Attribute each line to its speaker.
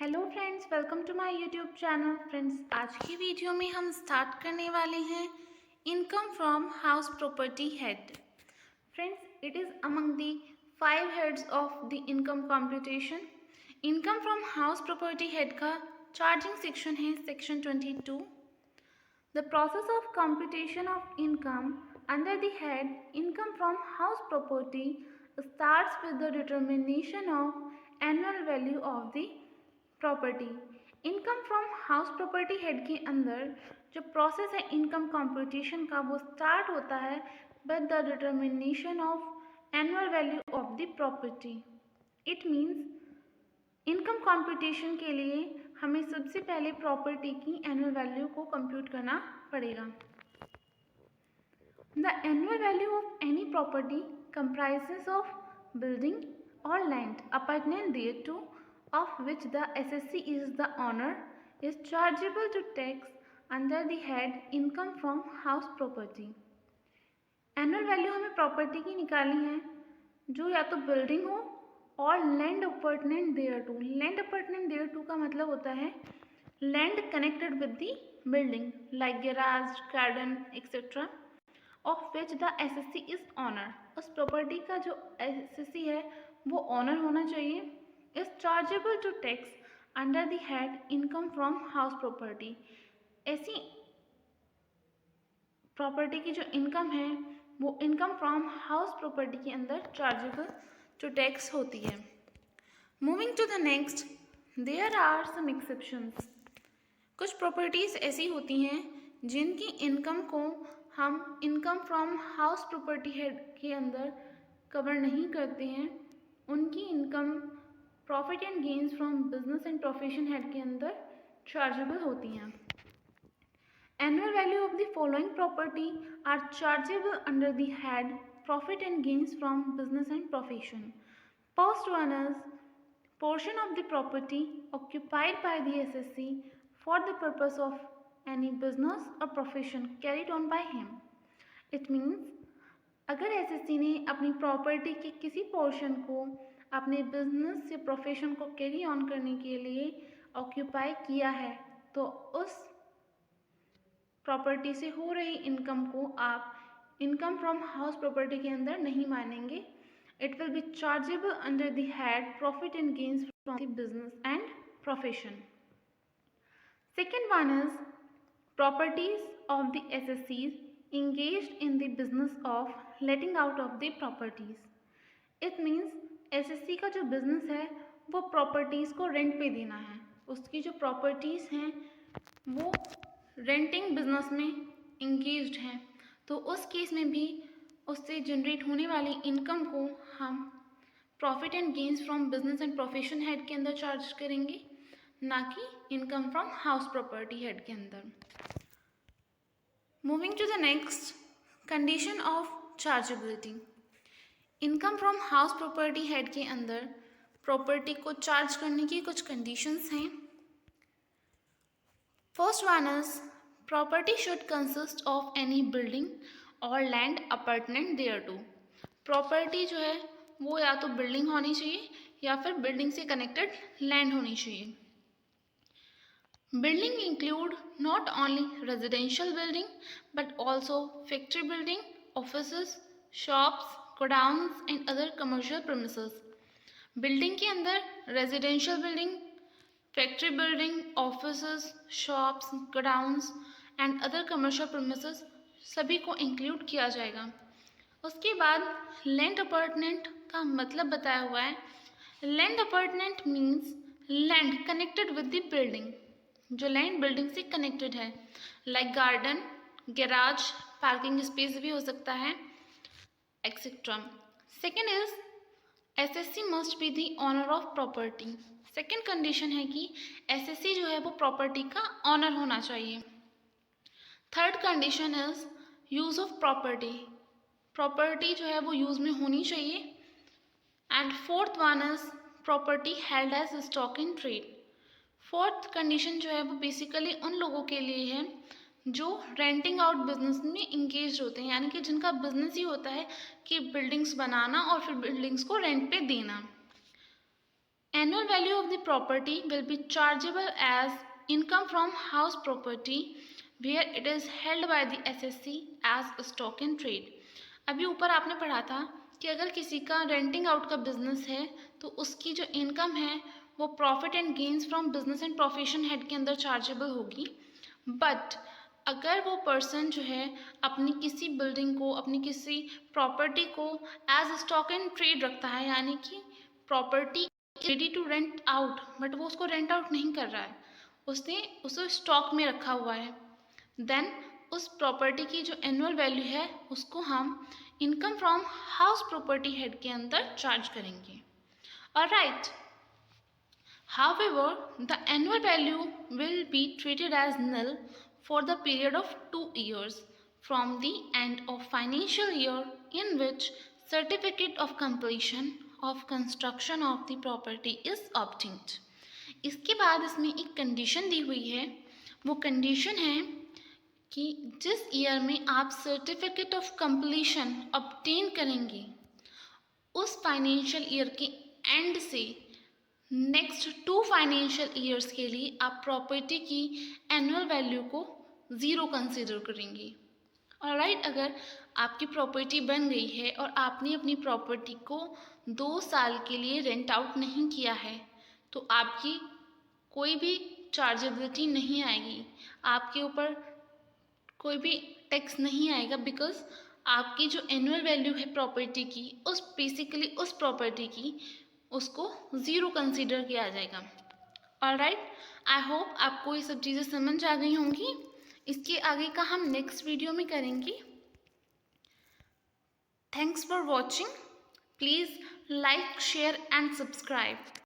Speaker 1: Hello friends, welcome to my YouTube channel. Friends, आज की video में हम स्टार्ट करने वाले हैं income from house property head. Friends, it is among the 5 heads of the income computation. Income from house property head का charging section है section 22। The process of computation of income under the head income from house property starts with the determination of annual value of the property. Income from house property head के अंदर जो process है income computation का वो start होता है with the determination of annual value of the property. It means income computation के लिए हमें सबसे पहले प्रॉपर्टी की एनुअल वैल्यू को कंप्यूट करना पड़ेगा। The annual value of any property comprises of building और land apartment thereto of which the SSC is the owner is chargeable to tax under the head income from house property. Annual value हमें property की निकालनी है जो या तो building हो और land apartment thereto. Land apartment thereto का मतलब होता है land connected with the building like garage, garden etcetera, of which the assessee is owner. उस प्रॉपर्टी का जो एसएससी है वो ऑनर होना चाहिए। Is chargeable to tax under the head income from house property. ऐसी प्रॉपर्टी की जो इनकम है वो इनकम फ्रॉम हाउस प्रॉपर्टी के अंदर चार्जेबल टू टैक्स होती है। Moving to the next, there are some exceptions. कुछ प्रॉपर्टीज ऐसी होती हैं जिनकी इनकम को हम income from house property head के अंदर कवर नहीं करते हैं। उनकी income profit and gains from business and profession head के अंदर चार्जेबल होती हैं। Annual value of the following property are chargeable under the head profit and gains from business and profession. First one is portion of the property occupied by the SSC for the purpose of any business or profession carried on by him. It means अगर SSC ने अपनी property के किसी portion को अपने business या profession को carry on करने के लिए ऑक्यूपाई किया है तो उस प्रॉपर्टी से हो रही इनकम को आप इनकम फ्रॉम हाउस प्रॉपर्टी के अंदर नहीं मानेंगे। It will be chargeable under the head profit and gains from the business and profession. Second one is properties of the SSCs engaged in the business of letting out of the properties. It means SSC का जो business है वो properties को rent पे देना है। उसकी जो प्रॉपर्टीज़ हैं वो रेंटिंग बिजनेस में इंगेज्ड हैं, तो उस केस में भी उससे जनरेट होने वाली इनकम को हम profit and gains from business and profession head के अंदर चार्ज करेंगे, ना कि income from house property head के अंदर। Moving to the next, condition of chargeability. Income from house property head के अंदर प्रॉपर्टी को चार्ज करने की कुछ कंडीशंस हैं। First one is property should consist of any building और land apartment thereto. Property जो है वो या तो बिल्डिंग होनी चाहिए या फिर बिल्डिंग से कनेक्टेड लैंड होनी चाहिए। Building include not only residential building but also factory building, offices, shops, godowns and other commercial premises. Building के अंदर residential building, factory building, offices, shops, godowns and other commercial premises सभी को include किया जाएगा। उसके बाद लैंड अपार्टमेंट का मतलब बताया हुआ है। Land appurtenant means land connected with the building, जो लैंड बिल्डिंग से कनेक्टेड है, like garden, garage, parking space भी हो सकता है etcetera. Second is assessee must be the owner of property. Second condition है कि एसएससी जो है वो प्रॉपर्टी का ऑनर होना चाहिए। Third condition is use of property. Property जो है वो यूज में होनी चाहिए। And fourth one is property held as stock in trade. Fourth condition जो है वो बेसिकली उन लोगों के लिए है जो रेंटिंग आउट बिजनेस में इंगेज होते हैं, यानी कि जिनका बिजनेस ही होता है कि बिल्डिंग्स बनाना और फिर बिल्डिंग्स को रेंट पे देना। Annual value of the property will be chargeable as income from house property where it is held by the SSC as stock in trade. अभी ऊपर आपने पढ़ा था कि अगर किसी का रेंटिंग आउट का बिजनेस है तो उसकी जो इनकम है वो profit and gains from business and profession head के अंदर चार्जेबल होगी। बट अगर वो पर्सन जो है अपनी किसी बिल्डिंग को, अपनी किसी प्रॉपर्टी को एज स्टॉक इन ट्रेड रखता है, यानी कि property ready to rent out but वो उसको रेंट आउट नहीं कर रहा है, उसने उसे स्टॉक में रखा हुआ है, देन उस प्रॉपर्टी की जो एनुअल वैल्यू है उसको हम income from house property head के अंदर चार्ज करेंगे। Alright, however, the annual value will be treated as nil for the period of 2 years from the end of financial year in which certificate of completion of construction of the property is obtained. इसके बाद इसमें एक condition दी हुई है, वो condition है कि जिस ईयर में आप सर्टिफिकेट ऑफ कंप्लीशन ऑब्टेन करेंगे उस फाइनेंशियल ईयर के एंड से नेक्स्ट 2 फाइनेंशियल ईयर्स के लिए आप प्रॉपर्टी की एनुअल वैल्यू को ज़ीरो कंसिडर करेंगे। ऑलराइट, अगर आपकी प्रॉपर्टी बन गई है और आपने अपनी प्रॉपर्टी को 2 साल के लिए रेंट आउट नहीं किया है तो आपकी कोई भी चार्जेबिलिटी नहीं आएगी, आपके ऊपर कोई भी टैक्स नहीं आएगा, बिकॉज आपकी जो एनुअल वैल्यू है प्रॉपर्टी की उस बेसिकली उस प्रॉपर्टी की उसको ज़ीरो कंसीडर किया जाएगा। ऑलराइट, आई होप आपको ये सब चीज़ें समझ आ गई होंगी। इसके आगे का हम नेक्स्ट वीडियो में करेंगे। Thanks for watching. Please like, share and subscribe.